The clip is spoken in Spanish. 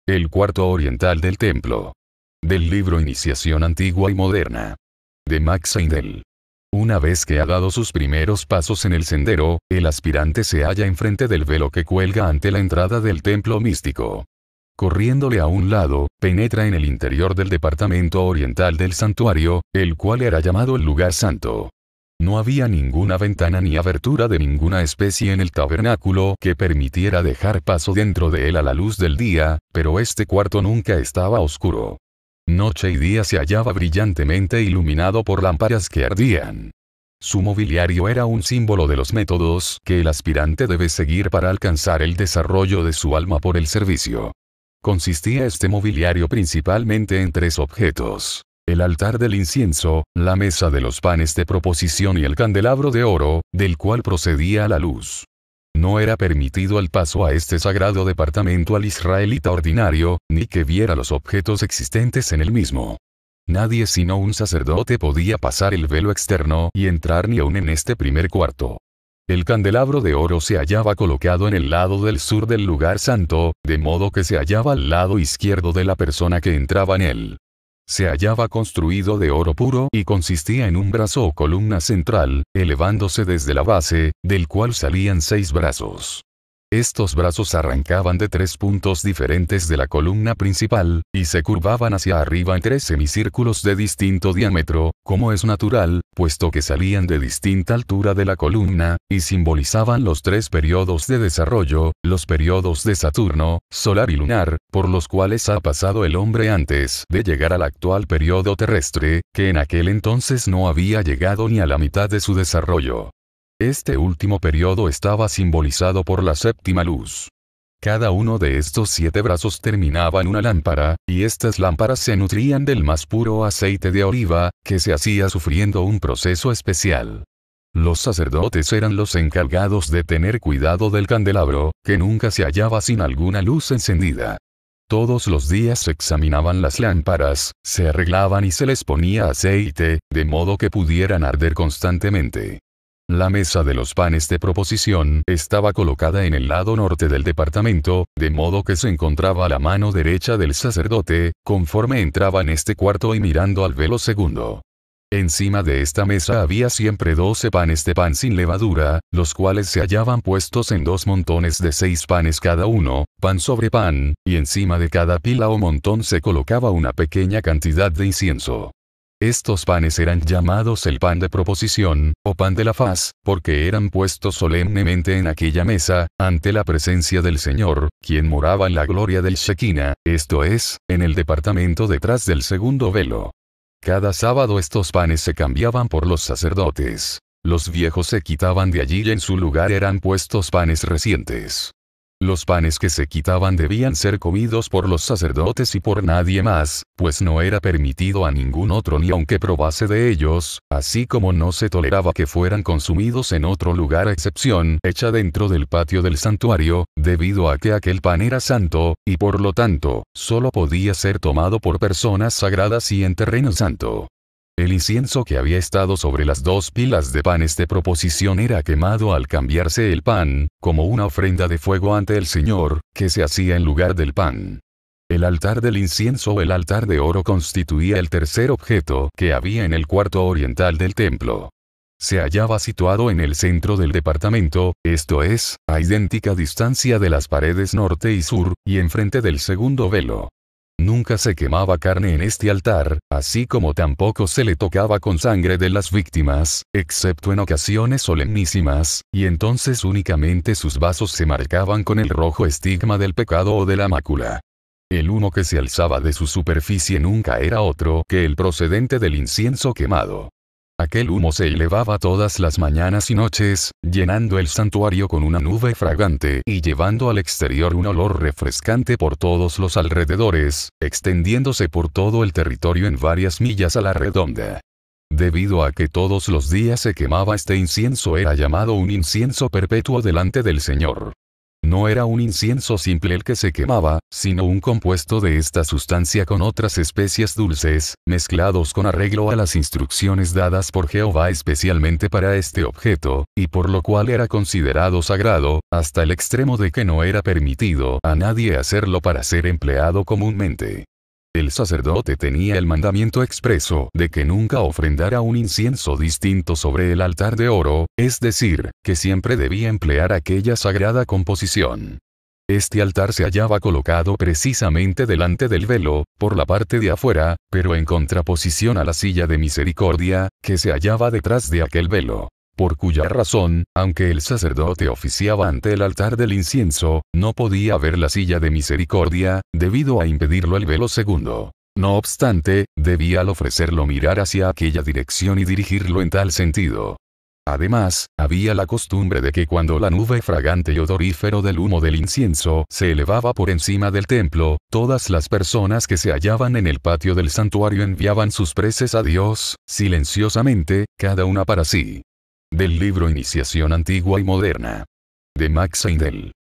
El cuarto oriental del templo. Del libro Iniciación Antigua y Moderna. De Max Seidel. Una vez que ha dado sus primeros pasos en el sendero, el aspirante se halla enfrente del velo que cuelga ante la entrada del templo místico. Corriéndole a un lado, penetra en el interior del departamento oriental del santuario, el cual era llamado el lugar santo. No había ninguna ventana ni abertura de ninguna especie en el tabernáculo que permitiera dejar paso dentro de él a la luz del día, pero este cuarto nunca estaba oscuro. Noche y día se hallaba brillantemente iluminado por lámparas que ardían. Su mobiliario era un símbolo de los métodos que el aspirante debe seguir para alcanzar el desarrollo de su alma por el servicio. Consistía este mobiliario principalmente en 3 objetos: el altar del incienso, la mesa de los panes de proposición y el candelabro de oro, del cual procedía la luz. No era permitido el paso a este sagrado departamento al israelita ordinario, ni que viera los objetos existentes en el mismo. Nadie sino un sacerdote podía pasar el velo externo y entrar ni aun en este primer cuarto. El candelabro de oro se hallaba colocado en el lado del sur del lugar santo, de modo que se hallaba al lado izquierdo de la persona que entraba en él. Se hallaba construido de oro puro y consistía en un brazo o columna central, elevándose desde la base, del cual salían 6 brazos. Estos brazos arrancaban de 3 puntos diferentes de la columna principal, y se curvaban hacia arriba en 3 semicírculos de distinto diámetro, como es natural, puesto que salían de distinta altura de la columna, y simbolizaban los 3 periodos de desarrollo, los periodos de Saturno, solar y lunar, por los cuales ha pasado el hombre antes de llegar al actual periodo terrestre, que en aquel entonces no había llegado ni a la mitad de su desarrollo. Este último periodo estaba simbolizado por la séptima luz. Cada uno de estos 7 brazos terminaba en una lámpara, y estas lámparas se nutrían del más puro aceite de oliva, que se hacía sufriendo un proceso especial. Los sacerdotes eran los encargados de tener cuidado del candelabro, que nunca se hallaba sin alguna luz encendida. Todos los días se examinaban las lámparas, se arreglaban y se les ponía aceite, de modo que pudieran arder constantemente. La mesa de los panes de proposición estaba colocada en el lado norte del departamento, de modo que se encontraba a la mano derecha del sacerdote, conforme entraba en este cuarto y mirando al velo segundo. Encima de esta mesa había siempre 12 panes de pan sin levadura, los cuales se hallaban puestos en 2 montones de 6 panes cada uno, pan sobre pan, y encima de cada pila o montón se colocaba una pequeña cantidad de incienso. Estos panes eran llamados el pan de proposición, o pan de la faz, porque eran puestos solemnemente en aquella mesa, ante la presencia del Señor, quien moraba en la gloria del Shekinah, esto es, en el departamento detrás del segundo velo. Cada sábado estos panes se cambiaban por los sacerdotes. Los viejos se quitaban de allí y en su lugar eran puestos panes recientes. Los panes que se quitaban debían ser comidos por los sacerdotes y por nadie más, pues no era permitido a ningún otro ni aunque probase de ellos, así como no se toleraba que fueran consumidos en otro lugar a excepción hecha dentro del patio del santuario, debido a que aquel pan era santo, y por lo tanto, solo podía ser tomado por personas sagradas y en terreno santo. El incienso que había estado sobre las 2 pilas de panes de proposición era quemado al cambiarse el pan, como una ofrenda de fuego ante el Señor, que se hacía en lugar del pan. El altar del incienso o el altar de oro constituía el tercer objeto que había en el cuarto oriental del templo. Se hallaba situado en el centro del departamento, esto es, a idéntica distancia de las paredes norte y sur, y enfrente del segundo velo. Nunca se quemaba carne en este altar, así como tampoco se le tocaba con sangre de las víctimas, excepto en ocasiones solemnísimas, y entonces únicamente sus vasos se marcaban con el rojo estigma del pecado o de la mácula. El humo que se alzaba de su superficie nunca era otro que el procedente del incienso quemado. Aquel humo se elevaba todas las mañanas y noches, llenando el santuario con una nube fragante y llevando al exterior un olor refrescante por todos los alrededores, extendiéndose por todo el territorio en varias millas a la redonda. Debido a que todos los días se quemaba este incienso, era llamado un incienso perpetuo delante del Señor. no era un incienso simple el que se quemaba, sino un compuesto de esta sustancia con otras especias dulces, mezclados con arreglo a las instrucciones dadas por Jehová especialmente para este objeto, y por lo cual era considerado sagrado, hasta el extremo de que no era permitido a nadie hacerlo para ser empleado comúnmente. El sacerdote tenía el mandamiento expreso de que nunca ofrendara un incienso distinto sobre el altar de oro, es decir, que siempre debía emplear aquella sagrada composición. Este altar se hallaba colocado precisamente delante del velo, por la parte de afuera, pero en contraposición a la silla de misericordia, que se hallaba detrás de aquel velo. Por cuya razón, aunque el sacerdote oficiaba ante el altar del incienso, no podía ver la silla de misericordia, debido a impedirlo el velo segundo. No obstante, debía al ofrecerlo mirar hacia aquella dirección y dirigirlo en tal sentido. Además, había la costumbre de que cuando la nube fragante y odorífero del humo del incienso se elevaba por encima del templo, todas las personas que se hallaban en el patio del santuario enviaban sus preces a Dios, silenciosamente, cada una para sí. Del libro Iniciación Antigua y Moderna. De Max Seidel.